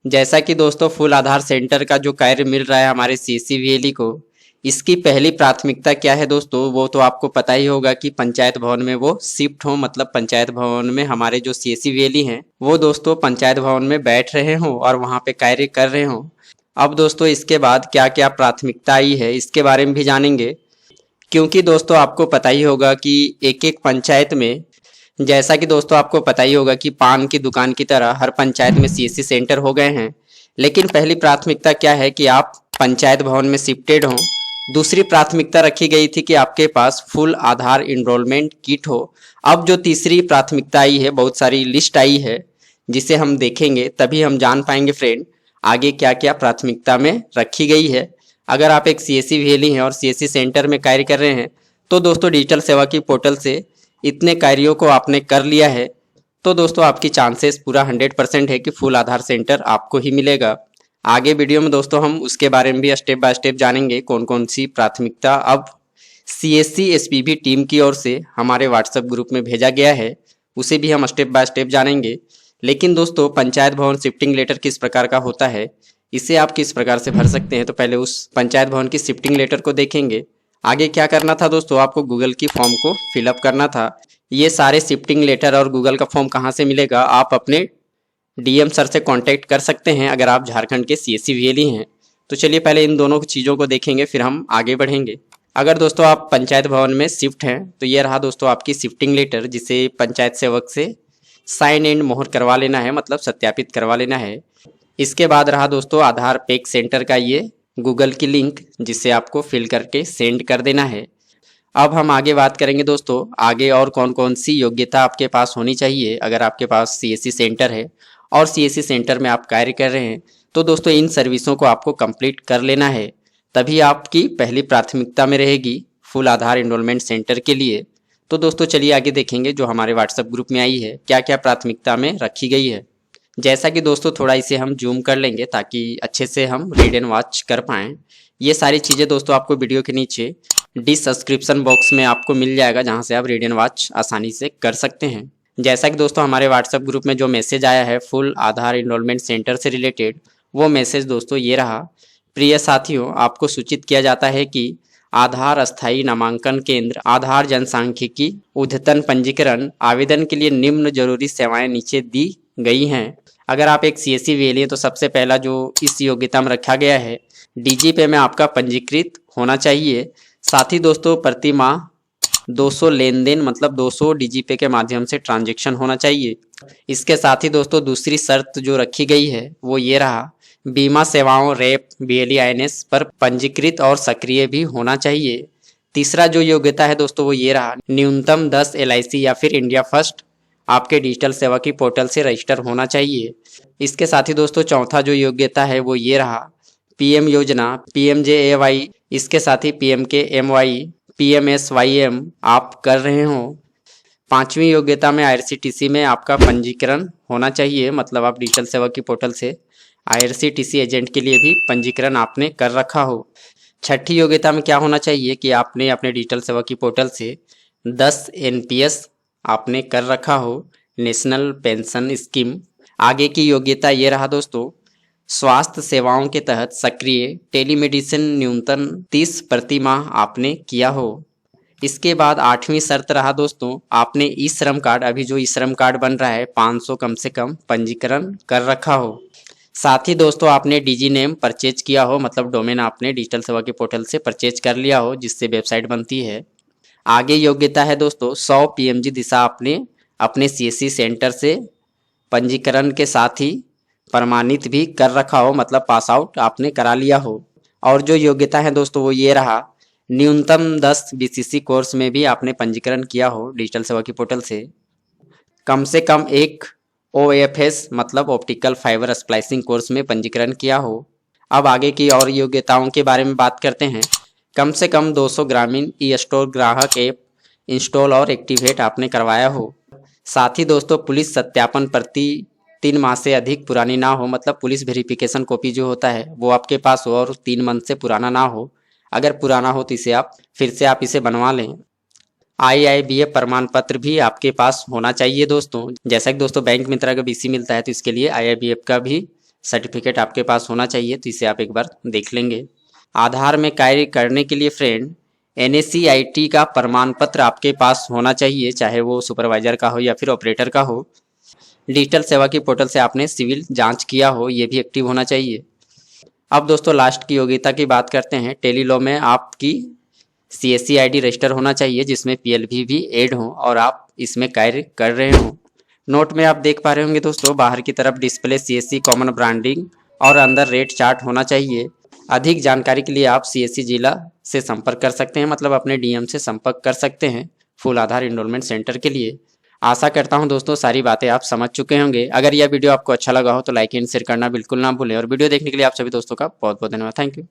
जैसा कि दोस्तों फुल आधार सेंटर का जो कार्य मिल रहा है हमारे सीएससी को, इसकी पहली प्राथमिकता क्या है दोस्तों, वो तो आपको पता ही होगा कि पंचायत भवन में वो शिफ्ट हो, मतलब पंचायत भवन में हमारे जो सीएससी हैं वो दोस्तों पंचायत भवन में बैठ रहे हों और वहाँ पे कार्य कर रहे हों। अब दोस्तों इसके बाद क्या क्या प्राथमिकता आई है इसके बारे में भी जानेंगे, क्योंकि दोस्तों आपको पता ही होगा कि एक एक पंचायत में, जैसा कि दोस्तों आपको पता ही होगा कि पान की दुकान की तरह हर पंचायत में सीएससी सेंटर हो गए हैं। लेकिन पहली प्राथमिकता क्या है कि आप पंचायत भवन में शिफ्टेड हों। दूसरी प्राथमिकता रखी गई थी कि आपके पास फुल आधार इनरोलमेंट किट हो। अब जो तीसरी प्राथमिकता आई है, बहुत सारी लिस्ट आई है जिसे हम देखेंगे तभी हम जान पाएंगे फ्रेंड आगे क्या क्या प्राथमिकता में रखी गई है। अगर आप एक सीएससी वेली हैं और सीएससी सेंटर में कार्य कर रहे हैं तो दोस्तों डिजिटल सेवा की पोर्टल से इतने कार्यों को आपने कर लिया है तो दोस्तों आपकी चांसेस पूरा 100% है कि फुल आधार सेंटर आपको ही मिलेगा। आगे वीडियो में दोस्तों हम उसके बारे में भी स्टेप बाय स्टेप जानेंगे कौन कौन सी प्राथमिकता अब सीएससी एसपीबी टीम की ओर से हमारे व्हाट्सएप ग्रुप में भेजा गया है, उसे भी हम स्टेप बाय स्टेप जानेंगे। लेकिन दोस्तों पंचायत भवन शिफ्टिंग लेटर किस प्रकार का होता है, इसे आप किस प्रकार से भर सकते हैं, तो पहले उस पंचायत भवन की शिफ्टिंग लेटर को देखेंगे। आगे क्या करना था दोस्तों, आपको गूगल की फॉर्म को फिलअप करना था। ये सारे शिफ्टिंग लेटर और गूगल का फॉर्म कहाँ से मिलेगा, आप अपने डीएम सर से कांटेक्ट कर सकते हैं अगर आप झारखंड के सीएससी वेली हैं। तो चलिए पहले इन दोनों चीज़ों को देखेंगे फिर हम आगे बढ़ेंगे। अगर दोस्तों आप पंचायत भवन में शिफ्ट हैं तो ये रहा दोस्तों आपकी शिफ्टिंग लेटर, जिसे पंचायत सेवक से साइन एंड मोहर करवा लेना है, मतलब सत्यापित करवा लेना है। इसके बाद रहा दोस्तों आधार पैक सेंटर का ये गूगल की लिंक, जिसे आपको फिल करके सेंड कर देना है। अब हम आगे बात करेंगे दोस्तों आगे और कौन कौन सी योग्यता आपके पास होनी चाहिए अगर आपके पास सीएससी सेंटर है और सीएससी सेंटर में आप कार्य कर रहे हैं। तो दोस्तों इन सर्विसों को आपको कंप्लीट कर लेना है, तभी आपकी पहली प्राथमिकता में रहेगी फुल आधार एनरोलमेंट सेंटर के लिए। तो दोस्तों चलिए आगे देखेंगे जो हमारे व्हाट्सएप ग्रुप में आई है क्या क्या प्राथमिकता में रखी गई है। जैसा कि दोस्तों थोड़ा इसे हम जूम कर लेंगे ताकि अच्छे से हम रीड एंड वॉच कर पाएँ। ये सारी चीज़ें दोस्तों आपको वीडियो के नीचे डिस्क्रिप्शन बॉक्स में आपको मिल जाएगा, जहां से आप रीड एंड वॉच आसानी से कर सकते हैं। जैसा कि दोस्तों हमारे व्हाट्सएप ग्रुप में जो मैसेज आया है फुल आधार इनरोलमेंट सेंटर से रिलेटेड, वो मैसेज दोस्तों ये रहा। प्रिय साथियों, आपको सूचित किया जाता है कि आधार अस्थायी नामांकन केंद्र आधार जनसांख्यिकी उद्यतन पंजीकरण आवेदन के लिए निम्न जरूरी सेवाएं नीचे दी गई हैं। अगर आप एक सीएससी वेली हैं तो सबसे पहला जो इस योग्यता में रखा गया है, डीजीपे में आपका पंजीकृत होना चाहिए। साथ ही दोस्तों प्रति माह 200 लेन देन, मतलब 200 डीजीपे के माध्यम से ट्रांजैक्शन होना चाहिए। इसके साथ ही दोस्तों दूसरी शर्त जो रखी गई है वो ये रहा, बीमा सेवाओं रेप बीएलईआईएनएस पर पंजीकृत और सक्रिय भी होना चाहिए। तीसरा जो योग्यता है दोस्तों वो ये रहा, न्यूनतम 10 एलआईसी या फिर इंडिया फर्स्ट आपके डिजिटल सेवा की पोर्टल से रजिस्टर होना चाहिए। इसके साथ ही दोस्तों चौथा जो योग्यता है वो ये रहा, पीएम योजना पीएमजेएवाई, इसके साथ ही पीएमकेएमवाई पीएमएसवाईएम आप कर रहे हो। पांचवी योग्यता में आईआरसीटीसी में आपका पंजीकरण होना चाहिए, मतलब आप डिजिटल सेवा की पोर्टल से आईआरसीटीसी एजेंट के लिए भी पंजीकरण आपने कर रखा हो। छठी योग्यता में क्या होना चाहिए कि आपने अपने डिजिटल सेवा की पोर्टल से 10 एनपीएस आपने कर रखा हो, नेशनल पेंशन स्कीम। आगे की योग्यता ये रहा दोस्तों, स्वास्थ्य सेवाओं के तहत सक्रिय टेलीमेडिसिन न्यूनतम 30 प्रति माह आपने किया हो। इसके बाद आठवीं शर्त रहा दोस्तों, आपने ई श्रम कार्ड, अभी जो ई श्रम कार्ड बन रहा है 500 कम से कम पंजीकरण कर रखा हो। साथ ही दोस्तों आपने डीजी नेम परचेज किया हो, मतलब डोमेन आपने डिजिटल सेवा के पोर्टल से परचेज कर लिया हो जिससे वेबसाइट बनती है। आगे योग्यता है दोस्तों 100 पीएमजी दिशा आपने अपने सीएससी सेंटर से पंजीकरण के साथ ही प्रमाणित भी कर रखा हो, मतलब पास आउट आपने करा लिया हो। और जो योग्यता है दोस्तों वो ये रहा, न्यूनतम 10 बीसीसी कोर्स में भी आपने पंजीकरण किया हो डिजिटल सेवा की पोर्टल से कम एक ओएफएस मतलब ऑप्टिकल फाइबर स्प्लाइसिंग कोर्स में पंजीकरण किया हो। अब आगे की और योग्यताओं के बारे में बात करते हैं। कम से कम 200 ग्रामीण ई स्टोर ग्राहक ऐप इंस्टॉल और एक्टिवेट आपने करवाया हो। साथ ही दोस्तों पुलिस सत्यापन प्रति 3 माह से अधिक पुरानी ना हो, मतलब पुलिस वेरिफिकेशन कॉपी जो होता है वो आपके पास हो और 3 मंथ से पुराना ना हो। अगर पुराना हो तो इसे आप फिर से इसे बनवा लें। आईआईबीए प्रमाण पत्र भी आपके पास होना चाहिए दोस्तों। जैसा कि दोस्तों बैंक मित्रा का बीसी मिलता है तो इसके लिए आईआईबीएफ का भी सर्टिफिकेट आपके पास होना चाहिए, तो इसे आप एक बार देख लेंगे। आधार में कार्य करने के लिए फ्रेंड NACIT का प्रमाण पत्र आपके पास होना चाहिए, चाहे वो सुपरवाइजर का हो या फिर ऑपरेटर का हो। डिजिटल सेवा की पोर्टल से आपने सिविल जांच किया हो, ये भी एक्टिव होना चाहिए। अब दोस्तों लास्ट की योग्यता की बात करते हैं। टेली लॉ में आपकी CSC ID रजिस्टर होना चाहिए, जिसमें PLB भी ऐड हो और आप इसमें कार्य कर रहे हो। नोट में आप देख पा रहे होंगे दोस्तों, बाहर की तरफ डिस्प्ले CSC कॉमन ब्रांडिंग और अंदर रेट चार्ट होना चाहिए। अधिक जानकारी के लिए आप CSC जिला से संपर्क कर सकते हैं, मतलब अपने DM से संपर्क कर सकते हैं फुल आधार एनरोलमेंट सेंटर के लिए। आशा करता हूं दोस्तों सारी बातें आप समझ चुके होंगे। अगर यह वीडियो आपको अच्छा लगा हो तो लाइक एंड शेयर करना बिल्कुल ना भूलें, और वीडियो देखने के लिए आप सभी दोस्तों का बहुत बहुत धन्यवाद। Thank you.